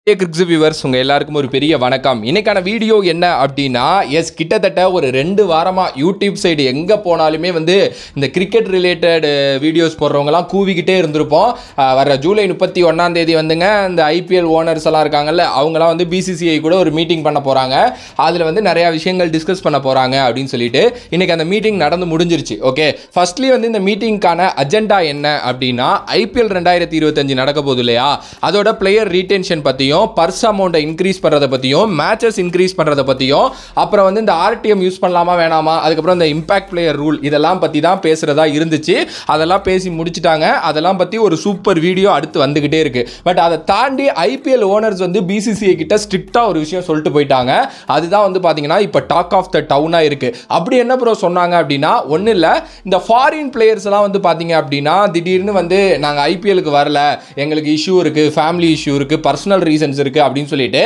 கிரிக்ஸ் viewers உங்க எல்லாருக்கும் ஒரு பெரிய வணக்கம். இன்னைக்கான வீடியோ என்ன அப்படின்னா, கிட்டத்தட்ட ஒரு 2 வாரமா யூடியூப் சைடு எங்க போனாலுமே வந்து இந்த கிரிக்கெட் ரிலேட்டட் வீடியோஸ் போடுறவங்கலாம் கூவிக்கிட்டே இருந்திருப்போம். வர ஜூலை 31ஆம் தேதி வந்துங்க இந்த ஐபிஎல் ஓனர்ஸ் எல்லாம் இருக்காங்கல்ல, அவங்களாம் வந்து பிசிசிஐ கூட ஒரு மீட்டிங் பண்ண போறாங்க. அதில் வந்து நிறைய விஷயங்கள் டிஸ்கஸ் பண்ண போறாங்க அப்படின்னு சொல்லிட்டு இன்னைக்கு அந்த மீட்டிங் நடந்து முடிஞ்சிருச்சு. ஓகே, ஃபர்ஸ்ட்லி வந்து இந்த மீட்டிங்கான அஜெண்டா என்ன அப்படின்னா, ஐபிஎல் 2025 நடக்க போகுது இல்லையா, அதோட பிளேயர் ரீடென்ஷன் பற்றியும் பர்ஸ் அமௌண்ட்டை இன்க்ரீஸ் பண்ணுறதை பற்றியும் மேட்சஸ் இன்க்ரீஸ் பண்ணுறதை பற்றியும் அப்புறம் வந்து இந்த ஆர்டிஎம் யூஸ் பண்ணலாமா வேணாமா, அதுக்கப்புறம் இந்த இம்பாக்ட் பிளேயர் ரூல் இதெல்லாம் பற்றி தான் பேசுகிறதா இருந்துச்சு. அதெல்லாம் பேசி முடிச்சுட்டாங்க. அதெல்லாம் பற்றி ஒரு சூப்பர் வீடியோ அடுத்து வந்துக்கிட்டே இருக்கு. பட் அதை தாண்டி ஐபிஎல் ஓனர்ஸ் வந்து பிசிசிஐ கிட்ட ஸ்ட்ரிக்டாக ஒரு விஷயம் சொல்லிட்டு போயிட்டாங்க. அதுதான் வந்து பார்த்தீங்கன்னா இப்போ டாக் ஆஃப் த டவுனாக இருக்கு. அப்படி என்ன ப்ரோ சொன்னாங்க அப்படின்னா, ஒன்றும் இல்லை, இந்த ஃபாரின் பிளேயர்ஸ் எல்லாம் வந்து பார்த்தீங்க அப்படின்னா திடீர்னு வந்து நாங்கள் ஐபிஎலுக்கு வரல, எங்களுக்கு இஷ்யூ இருக்கு, ஃபேமிலி இஷ்யூ இருக்கு, பர்சனல் ரீசன்ஸ் இருக்கு அப்படின்னு சொல்லிட்டு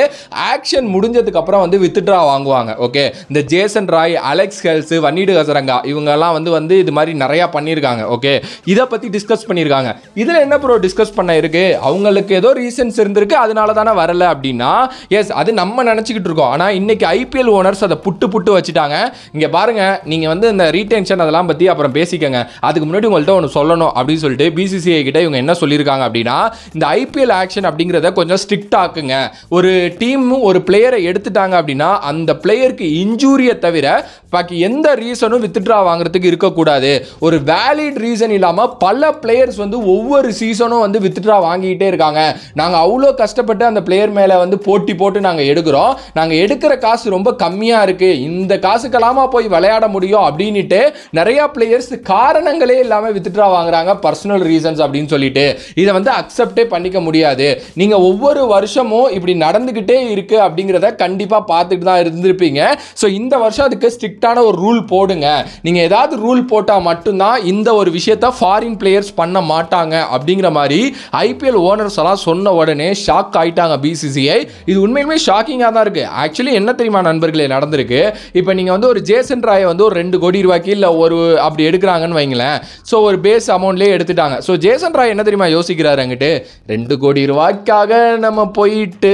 ஆக்ஷன் முடிஞ்சதுக்கு அப்புறம் வந்து வித்ட்ரா வாங்குவாங்க. ஓகே, இந்த Jason Roy, Alex Hales, Wanindu Hasaranga இவங்க எல்லாம் வந்து இது மாதிரி நிறைய பண்ணியிருக்காங்க. ஓகே, இதை பத்தி டிஸ்கஸ் பண்ணியிருக்காங்க. இதுல என்ன ப்ரோ டிஸ்கஸ் பண்ண இருக்கு, அவங்களுக்கு ஏதோ ரீசன்ஸ் இருந்திருக்கு, அதனால தானே வரல அப்படின்னா, எஸ் அது நம்ம நினைச்சுக்கிட்டு இருக்கோம். ஆனா இன்னைக்கு ஐபிஎல் ஓனர்ஸ் அதை புட்டு வச்சுட்டாங்க. இங்க பாருங்க, நீங்க வந்து இந்த ரீடென்ஷன் அதெல்லாம் பத்தி அப்புறம் பேசிக்கங்க, அதுக்கு முன்னாடி உங்கள்கிட்ட ஒன்று சொல்லணும் அப்படின்னு சொல்லிட்டு பிசிசிஐ கிட்ட இவங்க என்ன சொல்லியிருக்காங்க அப்படின்னா, இந்த ஐபிஎல் ஆக்ஷன் அப்படிங்கிறத கொஞ்சம் ஸ்ட்ரிக்ட் ஆக்குங்க. ஒரு டீம் ஒரு பிளேயரை எடுத்துட்டாங்க அப்படின்னா அந்த பிளேயருக்கு இன்ஜூரியை தவிர பாக்கி எந்த ரீசனும் வித்ட்ரா வாங்குறதுக்கு இருக்கக்கூடாது. ஒரு வேலிட் ரீசன் இல்லாம பல பிளேயர்ஸ் வந்து ஒவ்வொரு சீசனும் வந்து வித்ட்ரா வாங்கிட்டே இருக்காங்க. நாங்க அவ்வளோ கஷ்டப்பட்டு அந்த பிளேயர் மேல வந்து போட்டி போட்டு நாங்க எடுக்கிறோம், நாங்க எடுக்கிற காசு ரொம்ப கம்மியா இருக்கு, இந்த காசுக்கெல்லாமா போய் விளையாட முடியும் அப்படின்னுட்டு நிறைய பிளேயர்ஸ் காரணங்களே இல்லாம வித்ட்ரா வாங்குறாங்க, பர்சனல் ரீசன்ஸ் அப்படின்னு சொல்லிட்டு. இதை வந்து அக்செப்டே பண்ணிக்க முடியாது. நீங்க ஒவ்வொரு வருஷமும் இப்படி நடந்துகிட்டே இருக்கு அப்படிங்கிறத கண்டிப்பா பார்த்துட்டு தான் இருந்திருப்பீங்க. ஸோ இந்த வருஷம் அதுக்கு ஸ்ட்ரிக்டான ஒரு ரூல் போடுங்க. நீங்க ஏதாவது ரூல் போட்டா மட்டும்தான் இந்த ஒரு விஷயத்தை ஃபாரின் பிளேயர்ஸ் பண்ண மாட்டாங்க அப்படிங்கிற மாதிரி ஐபிஎல் ஓனர்ஸ் எல்லாம் சொன்ன உடனே ஷாக் ஆயிட்டாங்க பிசிசிஐ. இது உண்மையுமே ஷாக்கிங்காக தான் இருக்கு. ஆக்சுவலி என்ன தெரியுமா நண்பர்களே நடந்திருக்கு, இப்போ நீங்க வந்து ஒரு ஜேசன் ராயை வந்து ஒரு 2 கோடி ரூபாய்க்கு இல்லை ஒரு அப்படி எடுக்கிறாங்கன்னு வைங்களேன். ஸோ ஒரு பேஸ் அமௌண்ட்லேயே எடுத்துட்டாங்க. ஸோ ஜேசன் ராய் என்ன தெரியுமா யோசிக்கிறாரு, அங்கிட்டு 2 கோடி ரூபாய்க்காக நம்ம போயிட்டு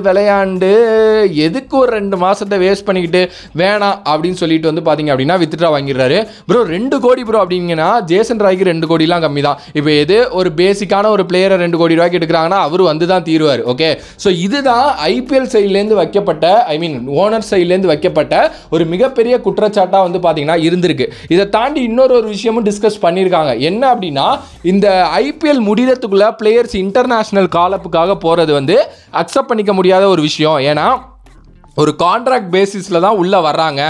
விளையாண்டு எதுக்கு ஒரு 2 மாசத்தை வேஸ்ட் பண்ணிக்கிட்டு வேணாம் அப்படின்னு சொல்லிட்டு வந்து பாத்தீங்க அப்படின்னா வித்ட்ரா வாங்கிடுறாரு. ப்ரோ 2 கோடி ப்ரோ அப்படிங்கன்னா ஜேசன் ராய்க்கு 2 கோடிலாம் கம்மி தான். இப்போ எது ஒரு பேசிக்கான ஒரு பிளேயரை 2 கோடி ரூபாய்க்கு எடுக்கிறாங்கன்னா அவர் வந்து தான் தீருவார். ஓகே, ஸோ இதுதான் ஐபிஎல் சைட்லேருந்து வைக்கப்பட்ட, ஐ மீன் ஓனர் சைட்லேருந்து வைக்கப்பட்ட ஒரு மிகப்பெரிய குற்றச்சாட்டாக வந்து பார்த்தீங்கன்னா இருந்திருக்கு. இதை தாண்டி இன்னொரு விஷயமும் டிஸ்கஸ் பண்ணியிருக்காங்க. என்ன அப்படின்னா, இந்த ஐபிஎல் முடிகிறதுக்குள்ள பிளேயர்ஸ் இன்டர்நேஷனல் காலப்புக்காக போகிறது வந்து அக்செப்ட் பண்ணிக்க முடியாத ஒரு விஷயம். ஏன்னா ஒரு கான்ட்ராக்ட் பேசிஸில் தான் உள்ளே வர்றாங்க.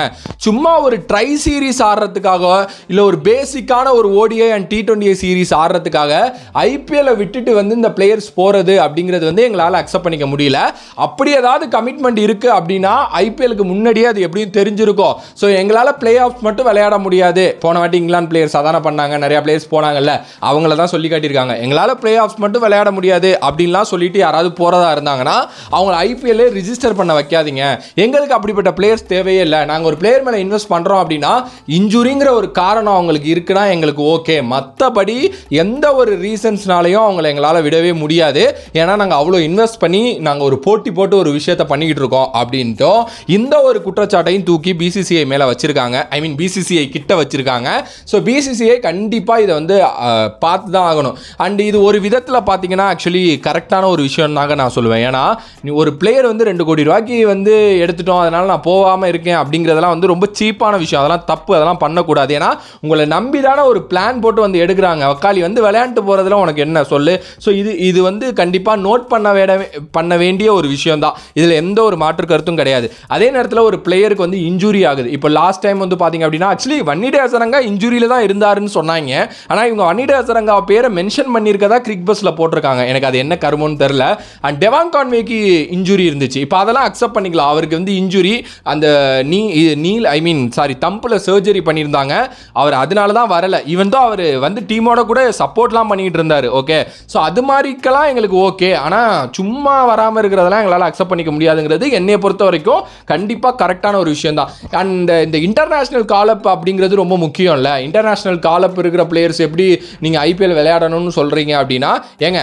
சும்மா ஒரு ட்ரை சீரீஸ் ஆடுறதுக்காக இல்லை ஒரு பேசிக்கான ஒரு ஓடிஐ அண்ட் T20 சீரீஸ் ஆடுறதுக்காக ஐபிஎல்லை விட்டுட்டு வந்து இந்த பிளேயர்ஸ் போகிறது அப்படிங்கிறது வந்து எங்களால் அக்செப்ட் பண்ணிக்க முடியல. அப்படி ஏதாவது கமிட்மெண்ட் இருக்குது அப்படின்னா ஐபிஎலுக்கு முன்னாடியே அது எப்படியும் தெரிஞ்சிருக்கும். ஸோ எங்களால் பிளே ஆஃப் மட்டும் விளையாட முடியாது. போன வாட்டி இங்கிலாந்து பிளேயர்ஸ் அதான பண்ணாங்க, நிறையா பிளேயர்ஸ் போனாங்கல்ல, அவங்கள தான் சொல்லி காட்டியிருக்காங்க. எங்களால் பிளே ஆஃப் மட்டும் விளையாட முடியாது அப்படின்லாம் சொல்லிட்டு யாராவது போகிறதா இருந்தாங்கன்னா அவங்கள ஐபிஎல்லே ரிஜிஸ்டர் பண்ண வைக்காதீங்க. எங்களுக்கு அப்படிப்பட்ட பிளேயர்ஸ் தேவையே இல்லை. நாங்கள் ஒரு பிளேயர் மேலே இன்வெஸ்ட் பண்ணுறோம் அப்படின்னா இன்ஜுரிங்கிற ஒரு காரணம் அவங்களுக்கு இருக்குன்னா எங்களுக்கு ஓகே, மற்றபடி எந்த ஒரு ரீசன்ஸ்னாலையும் அவங்களை எங்களால் விடவே முடியாது. ஏன்னா நாங்கள் அவ்வளோ இன்வெஸ்ட் பண்ணி நாங்கள் ஒரு போட்டி போட்டு ஒரு விஷயத்தை பண்ணிக்கிட்டு இருக்கோம் அப்படின்ட்டு இந்த ஒரு குற்றச்சாட்டையும் தூக்கி பிசிசிஐ மேலே வச்சிருக்காங்க. ஐ மீன் பிசிசிஐ கிட்ட வச்சிருக்காங்க. ஸோ பிசிசிஐ கண்டிப்பாக இதை வந்து பார்த்து தான் ஆகணும். அண்ட் இது ஒரு விதத்தில் பார்த்தீங்கன்னா ஆக்சுவலி கரெக்டான ஒரு விஷயம் தாங்க நான் சொல்லுவேன். ஏன்னா ஒரு பிளேயர் வந்து 2 கோடி ரூபாய்க்கு வந்து எடுத்துட்டோம், அதனால நான் போகாமல் இருக்கேன் அப்படிங்கிறதெல்லாம் வந்து ரொம்ப சீப்பான விஷயம். அதெல்லாம் தப்பு, அதெல்லாம் பண்ணக்கூடாது. ஏன்னா உங்களை நம்பி தானே ஒரு பிளான் போட்டு வந்து எடுக்கிறாங்க. வக்காலி வந்து விளையாண்டு போகிறதுல உனக்கு என்ன சொல்லு. ஸோ இது வந்து கண்டிப்பாக நோட் பண்ண வேண்டிய ஒரு விஷயம் தான். இதில் எந்த ஒரு மாற்று கருத்தும் கிடையாது. அதே நேரத்தில் ஒரு பிளேயருக்கு வந்து இன்ஜுரி ஆகுது. இப்போ லாஸ்ட் டைம் வந்து பார்த்தீங்க அப்படின்னா ஆக்சுவலி வன்னிடு ஹசரங்கா இன்ஜுரியில் தான் இருந்தாருன்னு சொன்னாங்க. ஆனால் இவங்க வன்னிடு ஹசரங்கா பேரை மென்ஷன் பண்ணியிருக்கதா கிரிக் பஸ்ஸில் போட்டிருக்காங்க. எனக்கு அது என்ன கருமோன்னு தெரில. அண்ட் டெவான் கான்வேக்கு இன்ஜுரி இருந்துச்சு. இப்போ அதெல்லாம் அக்செப்ட் பண்ணிக்கலாம். அவருக்கு வந்து இன்ஜுரி, அந்த தம்பில் சர்ஜரி பண்ணியிருந்தாங்க. அவர் அதனால தான் வரல. ஈவன் தான் அவர் வந்து டீமோட கூட சப்போர்ட்லாம் பண்ணிட்டு இருந்தார். ஓகே, ஸோ அது மாதிரிக்கெல்லாம் எங்களுக்கு ஓகே. ஆனால் சும்மா வராமல் இருக்கிறதெல்லாம் எங்களால் அக்செப்ட் பண்ணிக்க முடியாதுங்கிறது என்னைய பொறுத்த வரைக்கும் கண்டிப்பாக கரெக்டான ஒரு விஷயம் தான். அண்ட் இந்த இன்டர்நேஷனல் காலப் அப்படிங்கிறது ரொம்ப முக்கியம் இல்லை? இன்டர்நேஷனல் காலப் இருக்கிற பிளேயர்ஸ் எப்படி நீங்கள் ஐபிஎல் விளையாடணும்னு சொல்கிறீங்க அப்படின்னா, ஏங்க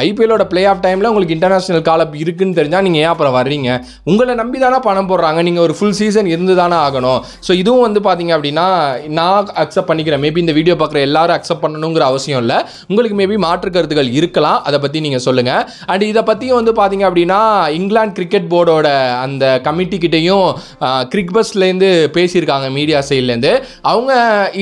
ஐபிஎல்லோட பிளே ஆஃப் டைமில் உங்களுக்கு இன்டர்நேஷனல் காலப் இருக்குன்னு தெரிஞ்சால் நீங்கள் ஏன் அப்புறம் வர்றீங்க? உங்களை நம்பி தானே பணம் போடுறாங்க, நீங்கள் ஒரு ஃபுல் சீசன் இருந்து தானே ஆகணும். ஸோ இதுவும் வந்து பார்த்தீங்க அப்படின்னா நான் அக்செப்ட் பண்ணிக்கிறேன். மேபி இந்த வீடியோ பார்க்குற எல்லாரும் அக்செப்ட் பண்ணணுங்கிற அவசியம் இல்லை. உங்களுக்கு மேபி மாற்று கருத்துக்கள் இருக்கலாம், அதை பற்றி நீங்கள் சொல்லுங்கள். அண்ட் இதை பற்றியும் வந்து பார்த்தீங்க அப்படின்னா இங்கிலாந்து கிரிக்கெட் போர்டோட அந்த கமிட்டிக்கிட்டையும் கிரிக்பஸ்லேருந்து பேசியிருக்காங்க, மீடியா சைட்லேருந்து. அவங்க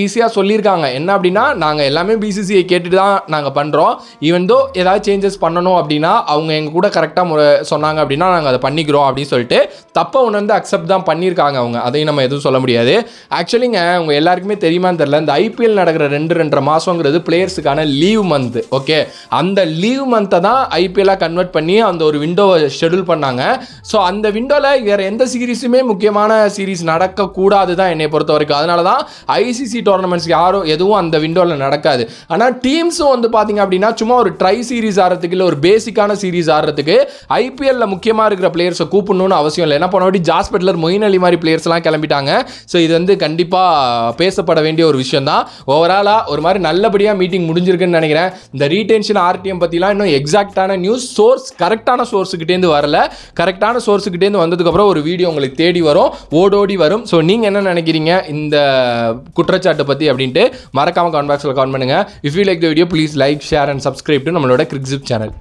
ஈஸியாக சொல்லியிருக்காங்க என்ன அப்படின்னா, நாங்கள் எல்லாமே பிசிசிஐ கேட்டுட்டு தான் நாங்கள் பண்ணுறோம். ஈவன் தோ ஏதாவது சேஞ்சஸ் பண்ணணும் அப்படின்னா அவங்க எங்கள் கூட கரெக்டாக சொன்னாங்க அப்படின்னா நாங்கள் அதை பண்ணிக்கிறோம் அப்படின்னு சொல்லிட்டு தப்பை உணர்ந்து அக்செப்ட் தான் பண்ணியிருக்காங்க அவங்க. அதையும் நம்ம எதுவும் சொல்ல முடியாது. ஆக்சுவலிங்க அவங்க எல்லாருக்குமே தெரியுமான்னு தெரியல, இந்த ஐபிஎல் நடக்கிற 2-2.5 மாதங்கிறது பிளேயர்ஸுக்கான லீவ் மந்த். ஓகே, அந்த லீவ் மந்த்தை தான் ஐபிஎல்லாக கன்வெர்ட் பண்ணி அந்த ஒரு விண்டோவை ஷெடியூல் பண்ணாங்க. ஸோ அந்த விண்டோவில் வேறு எந்த சீரீஸுமே முக்கியமான சீரீஸ் நடக்கக்கூடாது தான் என்னை பொறுத்த வரைக்கும். அதனால தான் ஐசிசி டோர்னமெண்ட்ஸ் யாரும் எதுவும் அந்த விண்டோவில் நடக்காது. ஆனால் டீம்ஸும் வந்து பார்த்தீங்க அப்படின்னா சும்மா ஒரு ட்ரை சீரீஸ் ஆடுறதுக்கு இல்லை ஒரு பேசிக்கான சீரீஸ் ஆடுறதுக்கு ஐபிஎல்ல முக்கியமாக இருக்கிற பிளேயர்ஸை கூப்பிடணும்னு அவசியம் இல்லை. ஏன்னா போனவாட்டி ஜாஸ் பட்லர், மொயின் அலி மாதிரி பிளேயர்ஸ்லாம் கிளம்பிட்டாங்க. ஸோ இது வந்து கண்டிப்பாக பேசப்பட வேண்டிய ஒரு விஷயம் தான். ஓவராலாக ஒரு மாதிரி நல்லபடியாக மீட்டிங் முடிஞ்சிருக்குன்னு நினைக்கிறேன். இந்த ரீடென்ஷன் ஆர்டிஎம் பற்றிலாம் இன்னும் எக்ஸாக்டான நியூஸ் கரெக்டான சோர்ஸுக்கிட்டேருந்து வரல. கரெக்டான சோர்ஸுக்கிட்டேருந்து வந்ததுக்கப்புறம் ஒரு வீடியோ உங்களுக்கு தேடி வரும், ஓடோடி வரும். ஸோ நீங்கள் என்ன நினைக்கிறீங்க இந்த குற்றச்சாட்டை பற்றி அப்படின்ட்டு மறக்காமல் கமெண்ட் பாக்ஸில் கமெண்ட் பண்ணுங்கள். If you like the video please like, share and subscribe to நம்மளோட கிரிக்ஸிப் சேனல்.